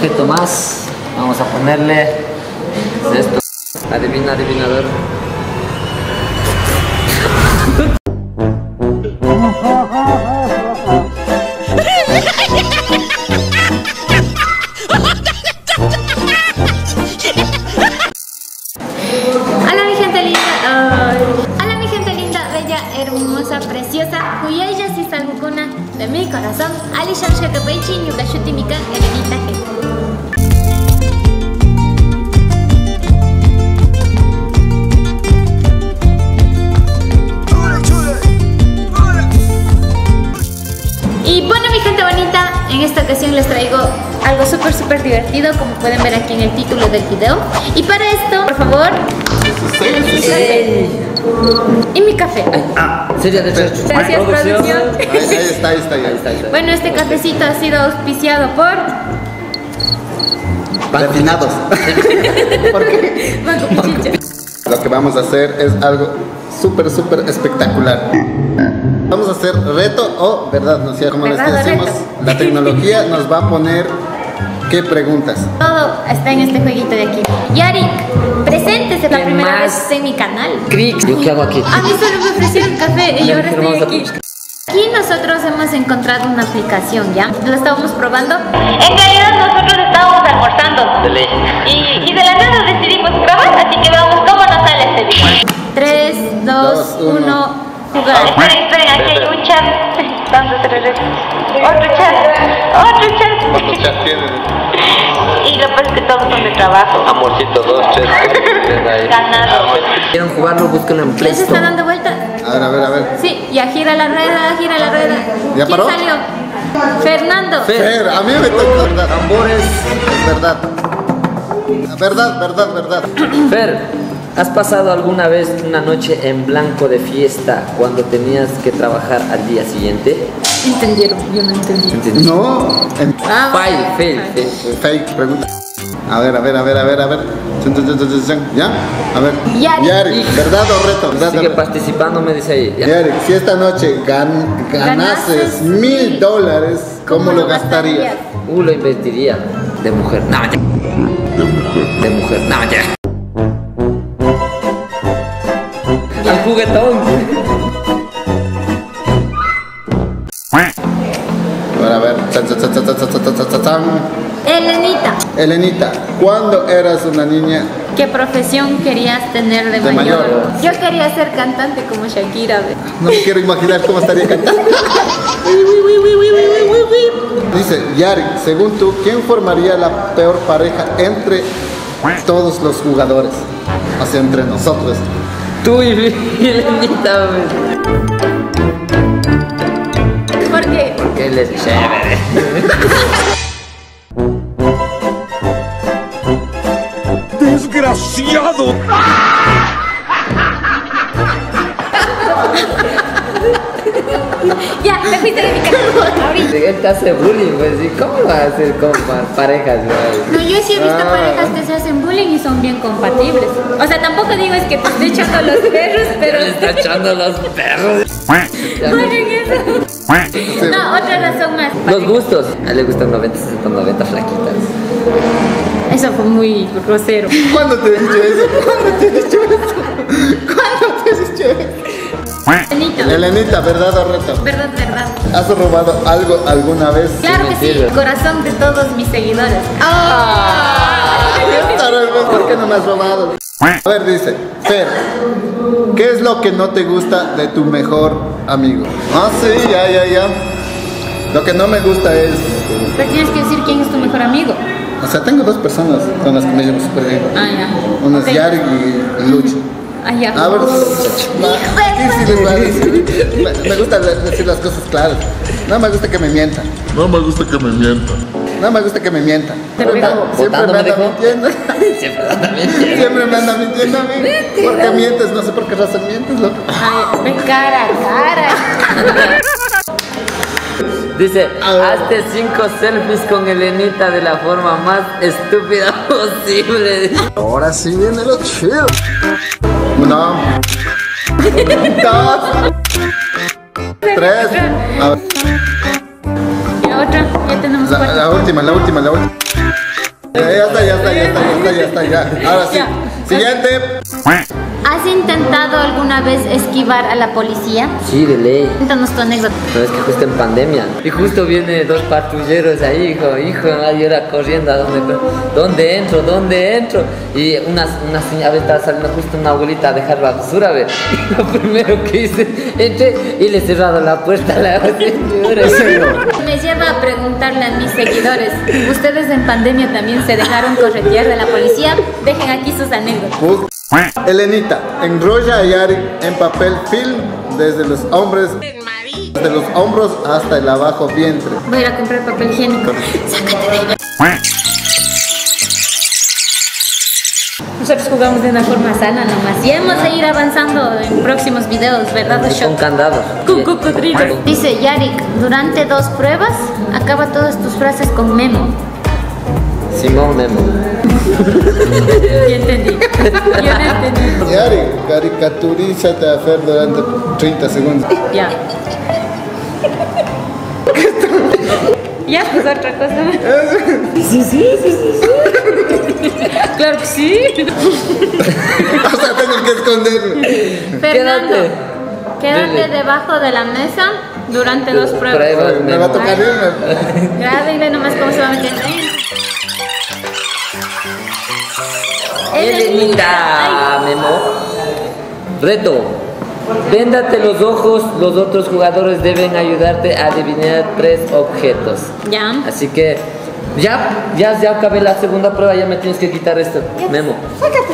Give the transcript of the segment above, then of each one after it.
objeto más. Vamos a ponerle esto. Adivina, adivinador. Hermosa, preciosa, cuya ella sí es alguna de mi corazón. Ali Shamsha Kapaichi, Yukashuti Mika, Elenita G. Y bueno, mi gente bonita, en esta ocasión les traigo algo súper divertido, como pueden ver aquí en el título del video. Y para esto, por favor, y mi café. Sería de hecho. Gracias, producción. Ahí está. Bueno, este cafecito ha sido auspiciado por Refinados. ¿Por qué? Banco Pichincha. Lo que vamos a hacer es algo súper espectacular. Vamos a hacer reto o verdad, ¿no? Como les decimos, la tecnología nos va a poner qué preguntas. Todo está en este jueguito de aquí. Yarik, preséntese la primera vez en mi canal. Crix, ¿yo qué hago aquí? A mí solo me ofrecieron café y ahora estoy aquí. Aquí nosotros hemos encontrado una aplicación, ¿ya? La estábamos probando. En realidad nosotros estábamos almorzando. Y de la nada decidimos grabar, así que veamos cómo nos sale este video. 3, 2, 1, jugar. Esperen, aquí hay un chat. Otro chat tienen. Y lo peor es que todos son de trabajo. Amorcito 2, 3. Ganado. ¿Quieren jugarlo? Búsquenlo en Play ¿Ya se está Store. dando vuelta? A ver. Sí, ya gira la rueda. ¿Ya ¿Quién paró? salió? Fernando. Fer, a mí me toca verdad. Tambores. Es verdad. Fer, ¿has pasado alguna vez una noche en blanco de fiesta cuando tenías que trabajar al día siguiente? Entendieron, yo no entendí. No. Fail. Fake pregunta. A ver. ¿Ya? A ver. Yari. ¿Verdad o reto? Sigue participando, me dice ahí. Ya. Yari, si esta noche ganases $1000, ¿cómo lo gastarías? Lo invertiría. De mujer. No, ya. De mujer. No, ya. El juguetón. A ver. Elenita, ¿cuándo eras una niña? ¿Qué profesión querías tener de mayor? Yo quería ser cantante como Shakira. No me quiero imaginar cómo estaría cantando. Dice, Yari, según tú, ¿quién formaría la peor pareja entre todos los jugadores? O sea, entre nosotros. Tú y Elenita, güey. ¿Por qué? Porque él es chévere. ¡Desgraciado! Ya, me fuiste de mi casa. Ahorita. Él te hace bullying, pues, ¿y cómo va a hacer con parejas, güey? No, yo sí he visto parejas que se hacen bullying y son bien compatibles. O sea, tampoco digo es que te esté echando los perros, pero... Le está echando los perros. No hagan eso. No, otra razón más. Los gustos. A él le gustan 90, 60, 90 flaquitas. Eso fue muy grosero. ¿Cuándo te he dicho eso? ¿Cuándo te he dicho eso? Elenita, ¿verdad o reto? Verdad. ¿Has robado algo alguna vez? Claro que sí, corazón de todos mis seguidores. ¿Por qué no me has robado? A ver, dice, Fer, ¿qué es lo que no te gusta de tu mejor amigo? Ah, sí, ya. Lo que no me gusta es... Pero tienes que decir quién es tu mejor amigo. O sea, tengo dos personas con las que me llevo súper bien. Ah, ya. Uno es Yari y Lucho. Ah, ya. A ver, ¿qué sí les va a decir? Me gusta decir las cosas claras. No me gusta que me mientan. No me gusta que me mientan. No me gusta que me mientan. Siempre me anda mintiendo. Siempre me anda mintiendo a mí. ¿Por qué mientes? No sé por qué razón mientes, loco. Ay, ve cara. Dice, hazte 5 selfies con Elenita de la forma más estúpida posible. Ahora sí viene lo chido. 1, 2, 3. A ver. Y la otra, ya tenemos 4. La última. Ya está. Ahora sí. Siguiente. ¿Has intentado alguna vez esquivar a la policía? Sí, de ley. Cuéntanos tu anécdota. No, es que justo en pandemia. Y justo viene dos patrulleros ahí, hijo, yo era corriendo a ¿dónde entro? Y una señora estaba saliendo justo una abuelita a dejar la basura, ¿ve? Y lo primero que hice, entré y le he cerrado la puerta a la señora. Me lleva a preguntarle a mis seguidores, ¿ustedes en pandemia también se dejaron corretear de la policía? Dejen aquí sus anécdotas. Elenita, enrolla a Yari en papel film desde los hombros hasta el abajo vientre. Voy a ir a comprar papel higiénico. Sácate de ahí. Nosotros jugamos de una forma sana nomás y hemos de ir avanzando en próximos videos, ¿verdad? Con candados. Cocodrilo. Dice Yarik, durante 2 pruebas, acaba todas tus frases con memo. Simón Memo. Yo entendí. Yo no entendí. Yari, caricaturízate a Fer durante 30 segundos. Ya. Ya, pues otra cosa. Sí. Claro que sí. O sea, tengo que esconderme. Fernando, quédate debajo de la mesa durante 2 pruebas. Me va a tocar irme. Grábenle nomás cómo se va a meter. Elenita, Memo. Reto. Véndate los ojos, los otros jugadores deben ayudarte a adivinar 3 objetos. Ya. Así que ya acabé la segunda prueba, ya me tienes que quitar esto, Memo. Sácate.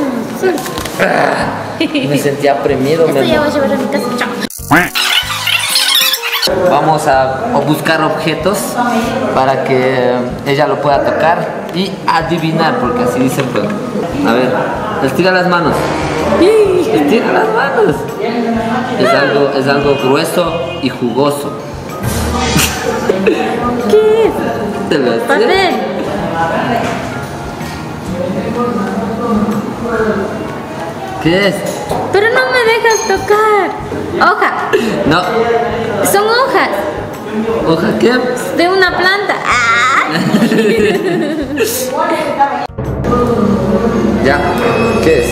Me sentía premiado, Esto Memo. ya voy a llevar a mi casa. Chao. Vamos a buscar objetos para que ella lo pueda tocar y adivinar, porque así dice el juego. A ver, estira las manos. Estira las manos. Es algo grueso y jugoso. ¿Qué es? ¿Te lo estira? Papel. ¿Qué es? Pero no me dejas tocar. Hoja. No. Son hojas ¿Hoja qué? de una planta. ¡Ah! Ya. ¿Qué es?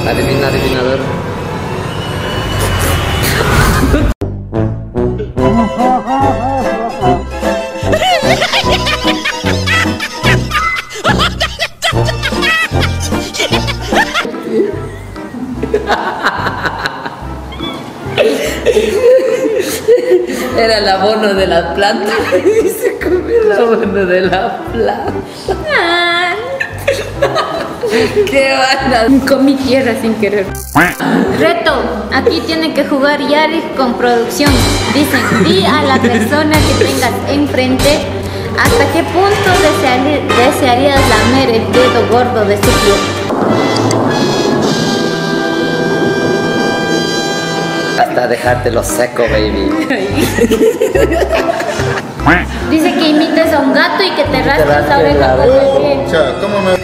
Adivinador. Era el abono de la planta. Y se comió el abono de la planta. Ah. ¡Qué vaina! Comí tierra sin querer. Reto, aquí tiene que jugar Yari con producción. Dicen, di a la persona que tengas enfrente hasta qué punto desearías lamer el dedo gordo de su pie. Hasta dejártelo seco, baby. Dice que imites a un gato y que te raspes la oreja con el pie. O sea, ¿cómo me...?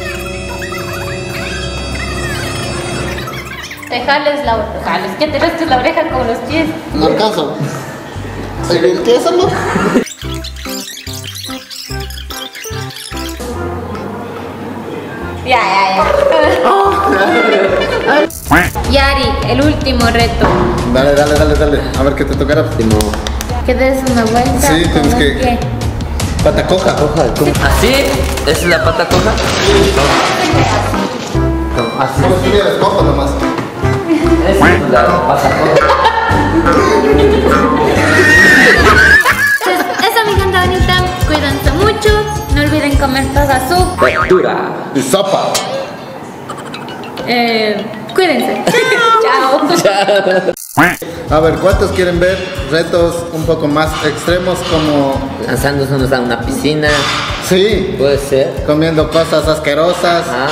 Te jales la oreja. Que te raspes la oreja con los pies. No alcanzo. ¿Qué es eso? Ya. Yari, el último reto. Dale. A ver qué te tocará. Que des una vuelta. Sí, con tienes un que- pie. Pata coja. ¿Así? ¿Esa es la pata coja? Así. Solo si le cojo nomás. Esa es la pata coja. Entonces, eso, mi gente bonita. Cuídense mucho. No olviden comer toda su Verdura. Y sopa. Cuídense. Chao. A ver, ¿cuántos quieren ver retos un poco más extremos como... Lanzándonos a una piscina. Sí, Puede ser. comiendo cosas asquerosas. Ajá.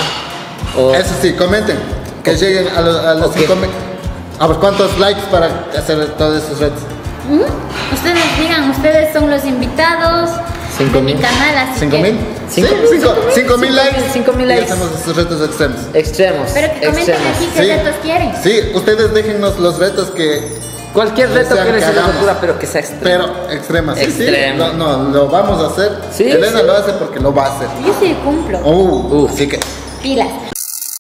O Eso sí, comenten. Que lleguen a los Ok. 5.000. A ver, ¿cuántos likes para hacer todos esos retos? Ustedes digan, ustedes son los invitados de mi 5.000. canal, así ¿5.000? que... Sí, 5.000. 5.000 likes. 5.000 likes. Y hacemos esos retos extremos. Extremos. Pero que comenten extremos. aquí qué retos quieren. Sí, ustedes déjennos los retos que Cualquier reto desean que les hagamos. ocurra, pero que sea extremo. Pero extrema, sí, Extremo. sí. No, lo vamos a hacer. Sí, Elena sí. lo hace porque lo va a hacer. Yo sí cumplo. Así que Pilas.